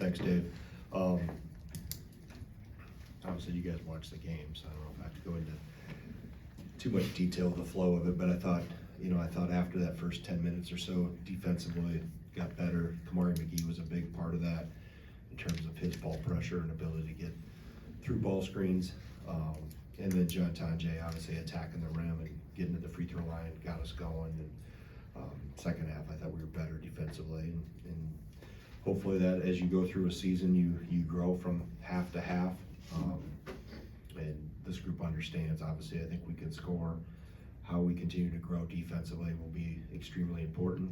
Thanks, Dave. Obviously, you guys watched the game, so I don't know if I have to go into too much detail of the flow of it, but I thought after that first 10 minutes or so, defensively got better. Kamari McGee was a big part of that in terms of his ball pressure and ability to get through ball screens. And then John Tanjay obviously attacking the rim and getting to the free throw line got us going. And second half, I thought we were better defensively. And hopefully that as you go through a season, you grow from half to half. And this group understands, obviously, I think we can score. How we continue to grow defensively will be extremely important.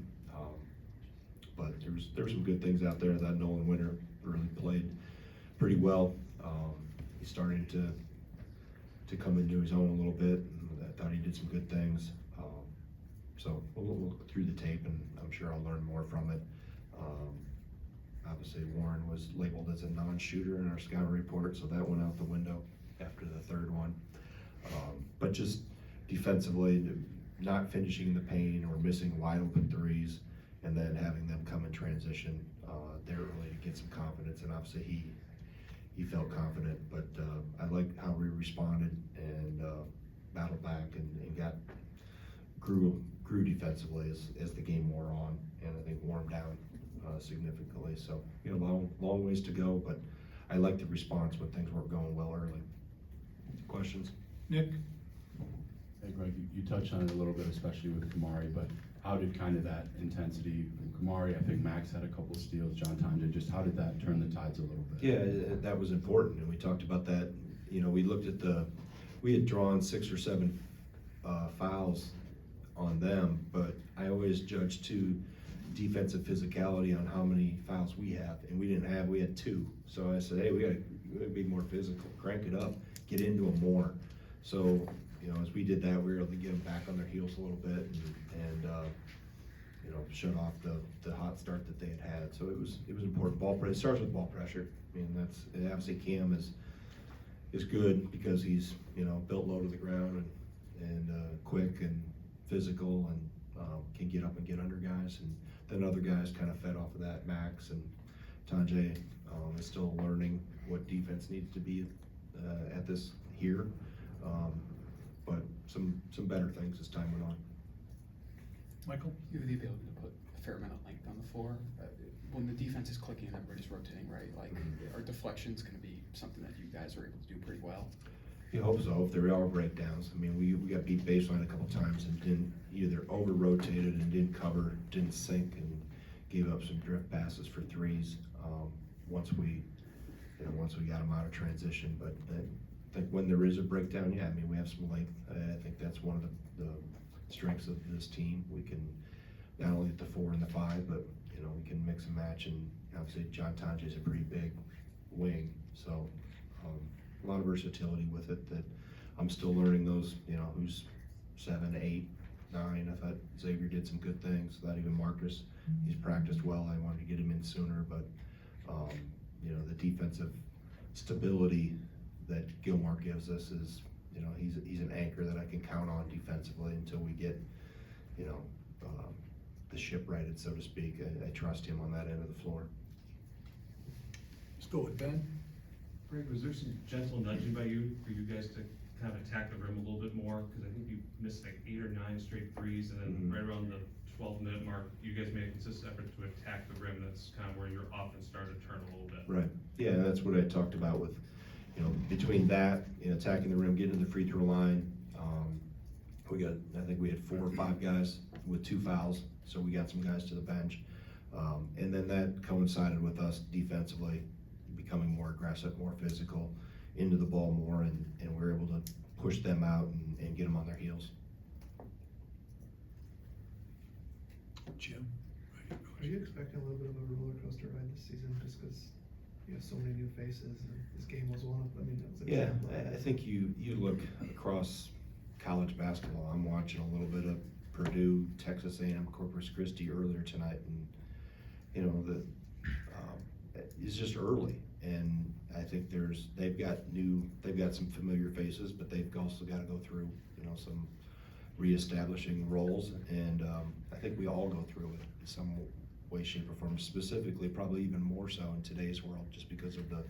But there's some good things out there. That Nolan Winter really played pretty well. He's starting to come into his own a little bit. I thought he did some good things. So we'll look through the tape, and I'm sure I'll learn more from it. Obviously, Warren was labeled as a non-shooter in our scouting report, so that went out the window after the third one. But just defensively, not finishing in the paint or missing wide open threes, and then having them come in transition there early to get some confidence. And obviously, he felt confident, but I liked how we responded and battled back and grew defensively as the game wore on, and I think warmed down significantly. So, long ways to go, but I liked the response when things weren't going well early. Questions? Nick? Hey Greg, you touched on it a little bit, especially with Kamari, but how did kind of that intensity from Kamari, I think Max had a couple steals, John Tanjay, just how did that turn the tides a little bit? Yeah, that was important, and we talked about that. We looked at we had drawn 6 or 7 fouls on them, but I always judge to defensive physicality on how many fouls we have, and we had 2. So I said, hey, we gotta be more physical, crank it up, get into them more. So, as we did that, we were able to get them back on their heels a little bit and shut off the hot start that they had. So it was important. It starts with ball pressure. I mean, obviously Cam is good because he's built low to the ground and quick and physical and can get up and get under guys. And then other guys kind of fed off of that. Max and Tanjay is still learning what defense needs to be at this here. But some better things as time went on. Michael? You have the ability to put a fair amount of length on the floor. When the defense is clicking and everybody's rotating right, are deflections going to be something that you guys are able to do pretty well? You hope so, if there are breakdowns. I mean, we got beat baseline a couple times and didn't either over-rotated and didn't cover, didn't sink, and gave up some drift passes for threes once we got them out of transition. But I think when there is a breakdown, yeah, I mean, we have some length. I think that's one of the strengths of this team. We can not only hit the 4 and the 5, but we can mix and match. And obviously, John Tanjay is a pretty big wing, so a lot of versatility with it. That I'm still learning those. Who's 7, 8, 9. I thought Xavier did some good things. Not even Marcus. He's practiced well. I wanted to get him in sooner, but the defensive stability that Gilmore gives us is, he's an anchor that I can count on defensively until we get, the ship righted, so to speak. I trust him on that end of the floor. Let's go with Ben. Greg, was there some gentle nudging by you for you guys to kind of attack the rim a little bit more? Because I think you missed like 8 or 9 straight threes, and then right around the 12-minute mark, you guys made a consistent effort to attack the rim. That's kind of where your offense started to turn a little bit. Right. Yeah, that's what I talked about with, between that, attacking the rim, getting to the free throw line. I think we had 4 or 5 guys with 2 fouls, so we got some guys to the bench. And then that coincided with us defensively becoming more aggressive, more physical, into the ball more, and we were able to push them out and get them on their heels. Jim? Are you expecting a little bit of a roller coaster ride this season, just because you have so many new faces, and this game was one of them? I mean, that was an example. I think you look across college basketball. I'm watching a little bit of Purdue, Texas A&M, Corpus Christi earlier tonight, and it's just early, and I think they've got some familiar faces, but they've also got to go through some reestablishing roles, and I think we all go through it in some way, shape, or form. Specifically, probably even more so in today's world, just because of the,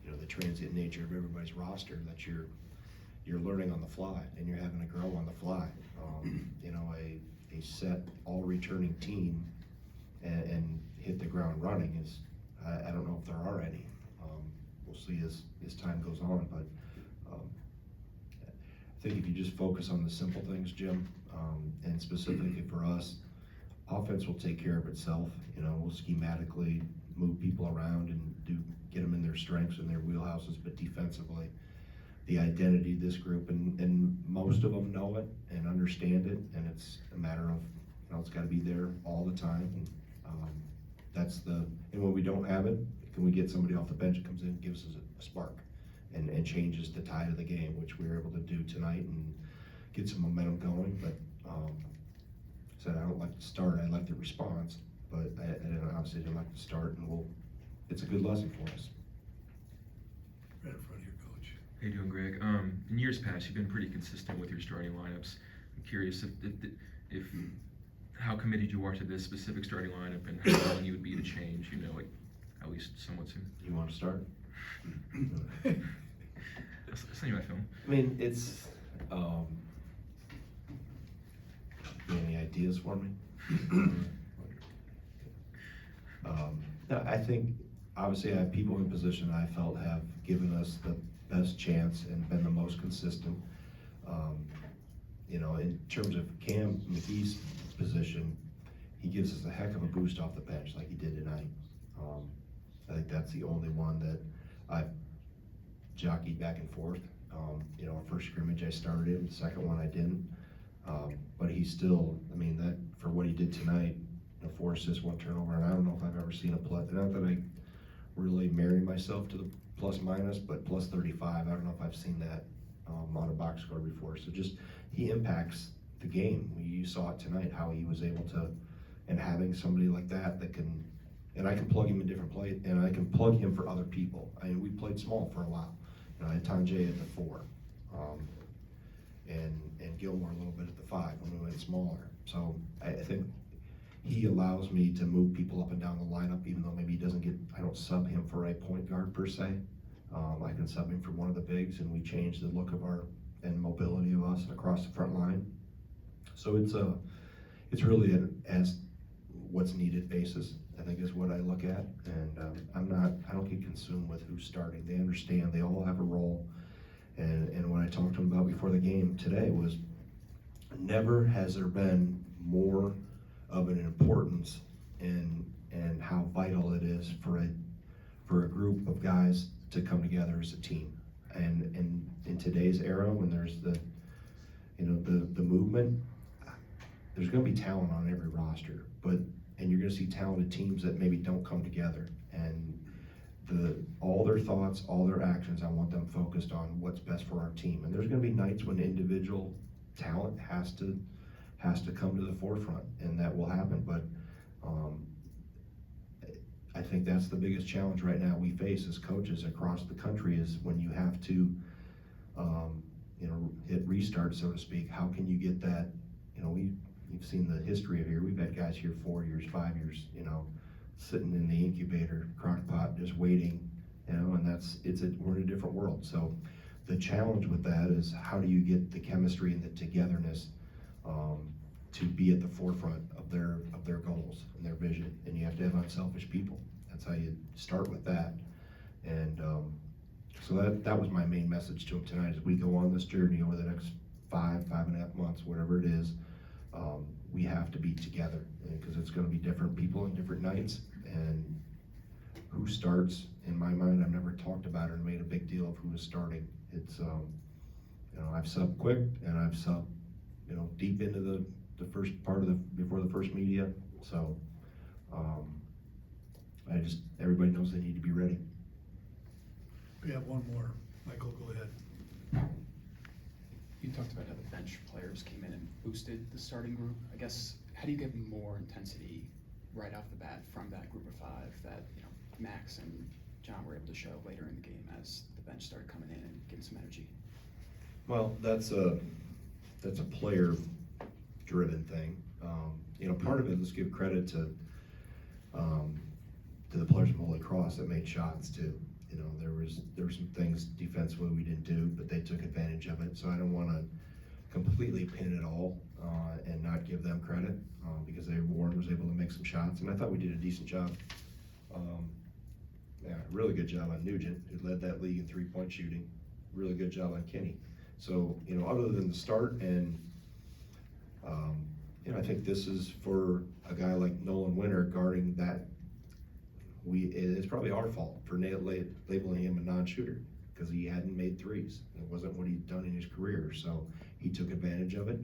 you know, the transient nature of everybody's roster, that you're learning on the fly and you're having to grow on the fly. You know, a set all returning team and hit the ground running is, I don't know if there are any. We'll see as time goes on, but I think if you just focus on the simple things, Jim, and specifically for us, offense will take care of itself. You know, we'll schematically move people around and get them in their strengths and their wheelhouses, but defensively, the identity of this group, and most of them know it and understand it, and it's a matter of, you know, it's gotta be there all the time, and and when we don't have it, can we get somebody off the bench that comes in and gives us a spark and changes the tide of the game, which we were able to do tonight and get some momentum going. But said I don't like the start, I like the response, but I obviously didn't like the start, and it's a good lesson for us. Right in front of your coach. How you doing, Greg? In years past, you've been pretty consistent with your starting lineups. I'm curious if how committed you are to this specific starting lineup and how willing you would be to change, you know, like at least somewhat soon. You want to start? I'll send you my film. I mean, it's, you have any ideas for me? No, I think, obviously, I have people in position I felt have given us the best chance and been the most consistent. You know, in terms of Cam McGee's position, he gives us a heck of a boost off the bench like he did tonight. I think that's the only one that I've jockeyed back and forth. You know, our first scrimmage I started him, the second one I didn't. But he's still, I mean, that for what he did tonight, 4 assists, 1 turnover, and I don't know if I've ever seen a plus. Not that I really marry myself to the plus minus, but plus 35. I don't know if I've seen that on a box score before. So just he impacts the game. You saw it tonight how he was able to, and having somebody like that can, and I can plug him in different play, and I can plug him for other people. I mean, we played small for a while. You know, I had Tanjay at the 4, and Gilmore a little bit at the 5 when we went smaller. So I think he allows me to move people up and down the lineup, even though maybe he doesn't get, I don't sub him for a point guard per se. I can sub him for one of the bigs, and we change the look of and mobility of us across the front line. So it's really as what's needed basis, I think, is what I look at. And I don't get consumed with who's starting. They understand they all have a role. And what I talked to them about before the game today was never has there been more of an importance and how vital it is for a group of guys to come together as a team. And in today's era, when there's the movement, there's going to be talent on every roster, and you're going to see talented teams that maybe don't come together. And all their thoughts, all their actions, I want them focused on what's best for our team. And there's going to be nights when individual talent has to come to the forefront, and that will happen. But I think that's the biggest challenge right now we face as coaches across the country, is when you have to, hit restart, so to speak. How can you get that? You know, you've seen the history of here. We've had guys here 4 years, 5 years, sitting in the incubator, crock pot, just waiting, and we're in a different world. So the challenge with that is, how do you get the chemistry and the togetherness to be at the forefront of their goals and their vision? And you have to have unselfish people. That's how you start with that. And so that was my main message to him tonight. As we go on this journey over the next 5.5 months, whatever it is, we have to be together, because it's going to be different people and different nights. And who starts, in my mind, I've never talked about it or made a big deal of who is starting. It's I've subbed quick, and I've subbed deep into the first part of before the first media. So everybody knows they need to be ready. We have one more. Michael, go ahead. You talked about how the bench players came in and boosted the starting group. I guess, how do you get more intensity right off the bat from that group of 5 that Max and John were able to show later in the game as the bench started coming in and getting some energy? Well, that's a player-driven thing. Part of it, let's give credit to to the players from Holy Cross that made shots too. You know, there were some things defensively we didn't do, but they took advantage of it. So I don't want to completely pin it all and not give them credit because Warren was able to make some shots, and I thought we did a decent job. Yeah, really good job on Nugent, who led that league in 3-point shooting. Really good job on Kenny. So, you know, other than the start, and you know, I think this is for a guy like Nolan Winter guarding that. It's probably our fault for labeling him a non-shooter because he hadn't made threes. It wasn't what he'd done in his career, so he took advantage of it.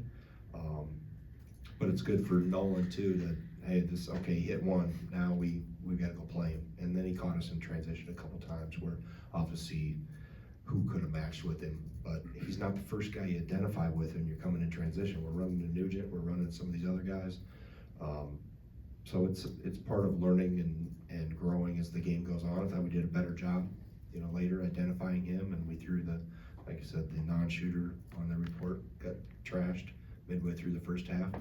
But it's good for Nolan too that, hey, okay, he hit one, now we've got to go play him. And then he caught us in transition a couple times where obviously who could have matched with him, but he's not the first guy you identify with when you're coming in transition. We're running to Nugent, we're running some of these other guys. So it's part of learning and growing as the game goes on. I thought we did a better job, you know, later identifying him, and we threw like I said, the non-shooter on the report got trashed midway through the first half.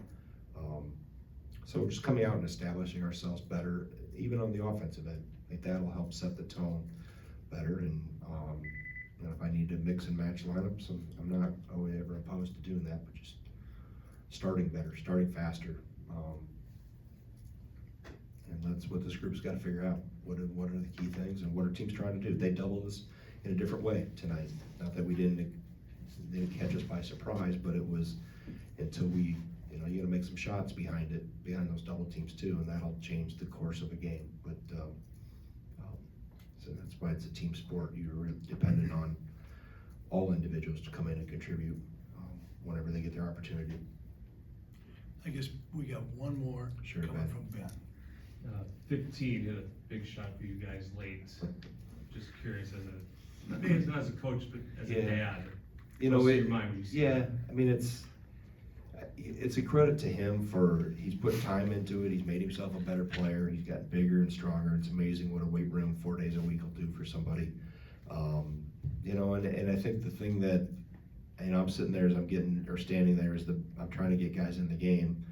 So just coming out and establishing ourselves better, even on the offensive end, I think that'll help set the tone better. And you know, if I need to mix and match lineups, I'm not always ever opposed to doing that, but just starting better, starting faster. And that's what this group's got to figure out. What are the key things, and what are teams trying to do? They doubled us in a different way tonight. Not that they didn't catch us by surprise, but it was until we, you know, you got to make some shots behind those double teams too, and that'll change the course of a game. But so that's why it's a team sport. You're dependent on all individuals to come in and contribute whenever they get their opportunity. I guess we got one more Sure, coming Ben. from Ben. 15 hit a big shot for you guys late. Just curious maybe it's not as a coach, but as a Yeah. dad. You know, What's in your mind when you see yeah, that? I mean, it's a credit to him for, he's put time into it, he's made himself a better player, he's gotten bigger and stronger. It's amazing what a weight room 4 days a week will do for somebody. You know, and I think the thing that, you know, I'm sitting there as standing there I'm trying to get guys in the game,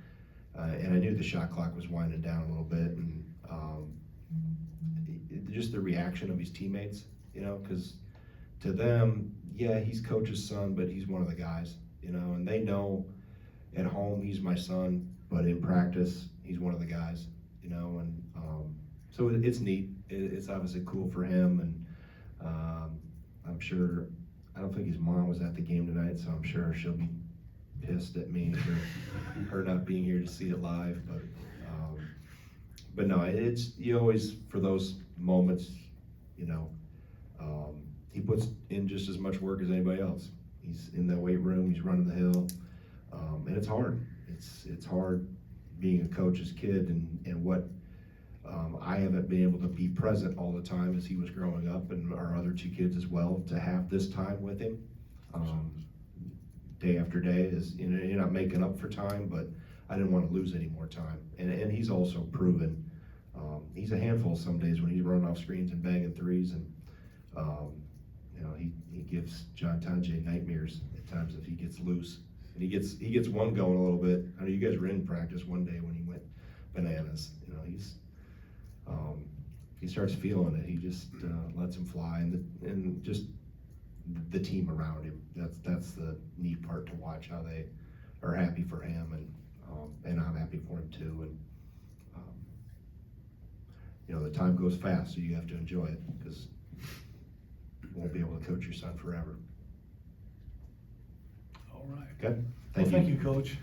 and I knew the shot clock was winding down a little bit, and just the reaction of his teammates, you know, because to them, yeah, he's coach's son, but he's one of the guys, you know, and they know at home he's my son, but in practice he's one of the guys, you know, and so it's neat. It's obviously cool for him, and I'm sure, I don't think his mom was at the game tonight, so I'm sure she'll be pissed at me for her not being here to see it live, but no, you always, for those moments, you know, he puts in just as much work as anybody else. He's in that weight room, he's running the hill, and it's hard. It's hard being a coach's kid, and what I haven't been able to be present all the time as he was growing up, and our other two kids as well, to have this time with him day after day is, you know, you're not making up for time, but I didn't want to lose any more time. And he's also proven, he's a handful some days when he's running off screens and banging threes, and you know, he gives John Tanjay nightmares at times if he gets loose. And he gets one going a little bit. I know you guys were in practice one day when he went bananas. You know, he starts feeling it. He just lets him fly, and just the team around him. That's the neat part to watch, how they are happy for him, and I'm happy for him too. And you know, the time goes fast, so you have to enjoy it, because you won't be able to coach your son forever. All right. Okay, Well, thank you, Coach.